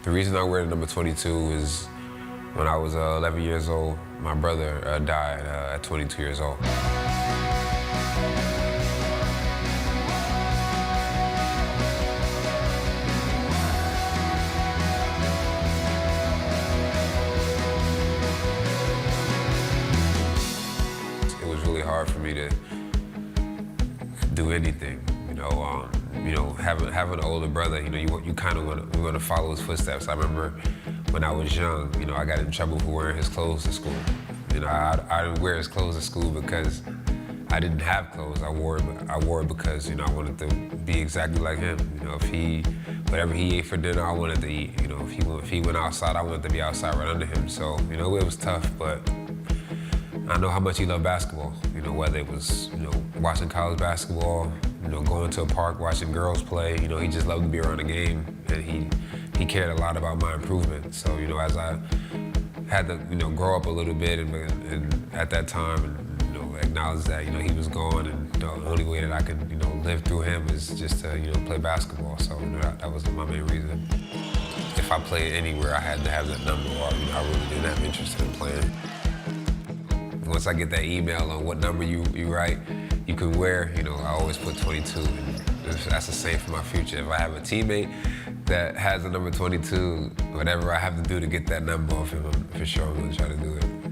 The reason I wear the number 22 is when I was 11 years old, my brother died at 22 years old. It was really hard for me to do anything, having an older brother, you kind of want to follow his footsteps. I remember when I was young, I got in trouble for wearing his clothes to school. I didn't wear his clothes to school because I didn't have clothes. I wore it because, I wanted to be exactly like him. Whatever he ate for dinner, I wanted to eat. If he went outside, I wanted to be outside right under him. So, it was tough, but I know how much he loved basketball. Whether it was, watching college basketball, going to a park, watching girls play. He just loved to be around the game, and he cared a lot about my improvement. So, as I had to, grow up a little bit, and at that time, and acknowledge that, he was gone, and the only way that I could, live through him is just to, play basketball. So, that was my main reason. If I played anywhere, I had to have that number, or I really didn't have interest in playing. Once I get that email on what number you write, you can wear, I always put 22, and that's the same for my future. If I have a teammate that has the number 22, whatever I have to do to get that number off him, for sure I'm gonna try to do it.